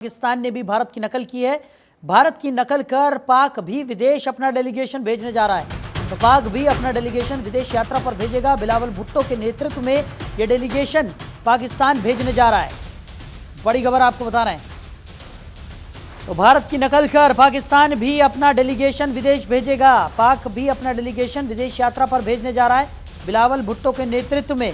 पाकिस्तान ने भी भारत की नकल की है। भारत की नकल कर पाक भी विदेश अपना डेलीगेशन भेजने जा रहा है। तो पाक भी अपना डेलीगेशन विदेश यात्रा पर भेजेगा। बिलावल भुट्टो के नेतृत्व में यह डेलीगेशन पाकिस्तान भेजने जा रहा है। बड़ी खबर आपको बता रहे हैं। तो भारत की नकल कर पाकिस्तान भी अपना डेलीगेशन विदेश भेजेगा। पाक भी अपना डेलीगेशन विदेश यात्रा पर भेजने जा रहा है। बिलावल भुट्टो के नेतृत्व में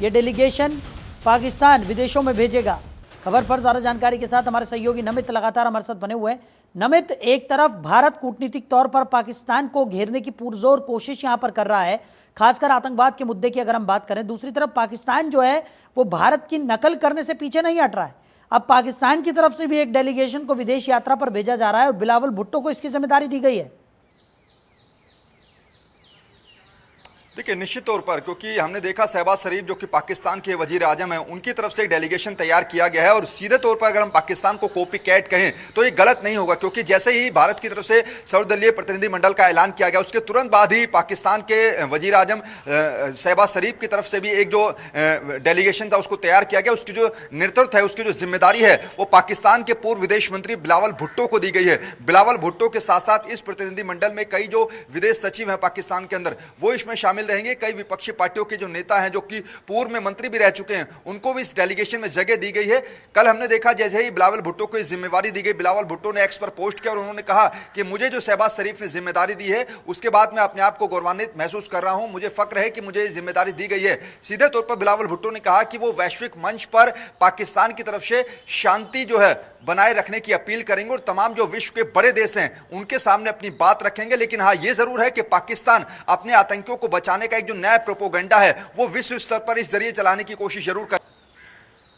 यह डेलीगेशन पाकिस्तान विदेशों में भेजेगा। खबर पर ज्यादा जानकारी के साथ हमारे सहयोगी नमित लगातार हमारे साथ बने हुए हैं। नमित, एक तरफ भारत कूटनीतिक तौर पर पाकिस्तान को घेरने की पुरजोर कोशिश यहां पर कर रहा है, खासकर आतंकवाद के मुद्दे की अगर हम बात करें। दूसरी तरफ पाकिस्तान जो है वो भारत की नकल करने से पीछे नहीं हट रहा है। अब पाकिस्तान की तरफ से भी एक डेलीगेशन को विदेश यात्रा पर भेजा जा रहा है और बिलावल भुट्टो को इसकी जिम्मेदारी दी गई है। देखिए, निश्चित तौर पर क्योंकि हमने देखा शहबाज शरीफ जो कि पाकिस्तान के वजीर आजम हैं, उनकी तरफ से एक डेलीगेशन तैयार किया गया है और सीधे तौर पर अगर हम पाकिस्तान को कॉपी कैट कहें तो ये गलत नहीं होगा, क्योंकि जैसे ही भारत की तरफ से सर्वदलीय प्रतिनिधिमंडल का ऐलान किया गया उसके तुरंत बाद ही पाकिस्तान के वजीर आजम शहबाज शरीफ की तरफ से भी एक जो डेलीगेशन था उसको तैयार किया गया। उसकी जो नेतृत्व है, उसकी जो जिम्मेदारी है वो पाकिस्तान के पूर्व विदेश मंत्री बिलावल भुट्टो को दी गई है। बिलावल भुट्टो के साथ साथ इस प्रतिनिधिमंडल में कई जो विदेश सचिव हैं पाकिस्तान के अंदर, वो इसमें शामिल रहेंगे। कई विपक्षी पार्टियों के जो नेता हैं जो कि पूर्व में मंत्री भी रह चुके हैं, उनको भी इस डेलीगेशन में जगह दी गई है। कल हमने देखा जैसे ही बिलावल भुट्टो को इस जिम्मेवारी दी गई, बिलावल भुट्टो ने एक्स पर पोस्ट किया और उन्होंने कहा कि मुझे जो शहबाज शरीफ ने जिम्मेदारी दी है उसके बाद मैं अपने आप को गौरवान्वित महसूस कर रहा हूं, मुझे फक्र है कि मुझे जिम्मेदारी दी गई है। सीधे तौर पर बिलावल भुट्टो ने कहा कि वो वैश्विक मंच पर पाकिस्तान की तरफ से शांति जो है बनाए रखने की अपील करेंगे और तमाम जो विश्व के बड़े देश हैं उनके सामने अपनी बात रखेंगे। लेकिन हाँ, ये जरूर है कि पाकिस्तान अपने आतंकियों को बचाने का एक जो नया प्रोपोगंडा है वो विश्व स्तर पर इस जरिए चलाने की कोशिश जरूर कर।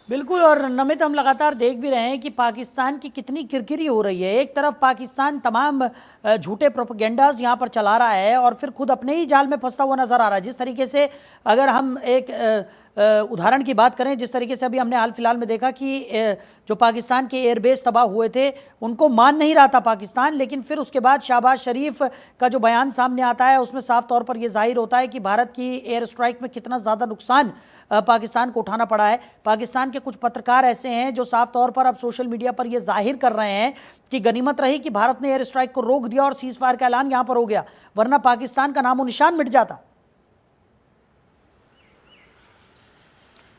बिल्कुल। और नमित, हम लगातार देख भी रहे हैं कि पाकिस्तान की कितनी किरकिरी हो रही है। एक तरफ पाकिस्तान तमाम झूठे प्रोपेगेंडाज यहाँ पर चला रहा है और फिर खुद अपने ही जाल में फंसता हुआ नजर आ रहा है। जिस तरीके से अगर हम एक उदाहरण की बात करें, जिस तरीके से अभी हमने हाल फिलहाल में देखा कि जो पाकिस्तान के एयरबेस तबाह हुए थे उनको मान नहीं रहा था पाकिस्तान, लेकिन फिर उसके बाद शहबाज शरीफ का जो बयान सामने आता है उसमें साफ तौर पर यह जाहिर होता है कि भारत की एयर स्ट्राइक में कितना ज़्यादा नुकसान पाकिस्तान को उठाना पड़ा है। पाकिस्तान के कुछ पत्रकार ऐसे हैं जो साफ तौर पर अब सोशल मीडिया पर यह जाहिर कर रहे हैं कि गनीमत रही कि भारत ने एयर स्ट्राइक को रोक दिया और सीज फायर का ऐलान यहाँ पर हो गया, वरना पाकिस्तान का नामो निशान मिट जाता।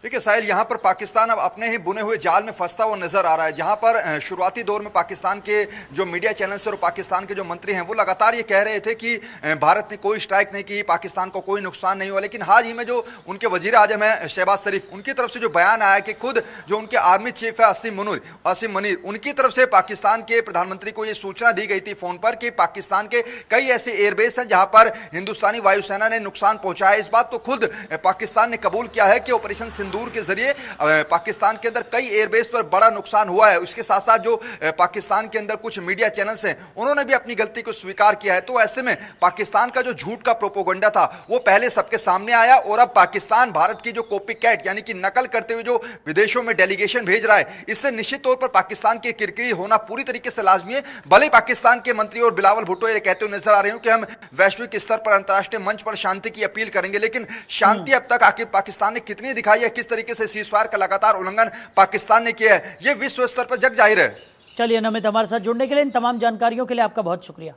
देखिए साहिल, यहाँ पर पाकिस्तान अब अपने ही बुने हुए जाल में फंसता हुआ नजर आ रहा है। जहाँ पर शुरुआती दौर में पाकिस्तान के जो मीडिया चैनल्स और पाकिस्तान के जो मंत्री हैं वो लगातार ये कह रहे थे कि भारत ने कोई स्ट्राइक नहीं की, पाकिस्तान को कोई नुकसान नहीं हुआ। लेकिन हाल ही में जो उनके वजीर आजम है शहबाज शरीफ, उनकी तरफ से जो बयान आया कि खुद जो उनके आर्मी चीफ है असीम मुनीर, उनकी तरफ से पाकिस्तान के प्रधानमंत्री को ये सूचना दी गई थी फोन पर कि पाकिस्तान के कई ऐसे एयरबेस हैं जहाँ पर हिंदुस्तानी वायुसेना ने नुकसान पहुंचाया। इस बात तो खुद पाकिस्तान ने कबूल किया है कि ऑपरेशन सिंदूर के जरिए पाकिस्तान के अंदर कई एयरबेस पर बड़ा नुकसान हुआ है। उसके साथ साथ जो पाकिस्तान के अंदर कुछ मीडिया चैनल्स हैं उन्होंने भी अपनी गलती को स्वीकार किया है। तो ऐसे में पाकिस्तान का जो झूठ का प्रोपोगंडा था वो पहले सबके सामने आया और अब पाकिस्तान भारत की जो कॉपी कैट यानी कि नकल करते हुए जो विदेशों में डेलीगेशन भेज रहा है, इससे निश्चित तौर पर पाकिस्तान की किरकिरी होना पूरी तरीके से लाजमी है। भले पाकिस्तान के मंत्री और बिलावल भुट्टो ये कहते हुए नजर आ रहे हो कि हम वैश्विक स्तर पर अंतर्राष्ट्रीय मंच पर शांति की अपील करेंगे, लेकिन शांति अब तक आखिर पाकिस्तान ने कितनी दिखाई है, किस तरीके से सीज फायर का लगातार उल्लंघन पाकिस्तान ने किया है, यह विश्व स्तर पर जग जाहिर है। चलिए नमित, हमारे साथ जुड़ने के लिए, इन तमाम जानकारियों के लिए आपका बहुत शुक्रिया।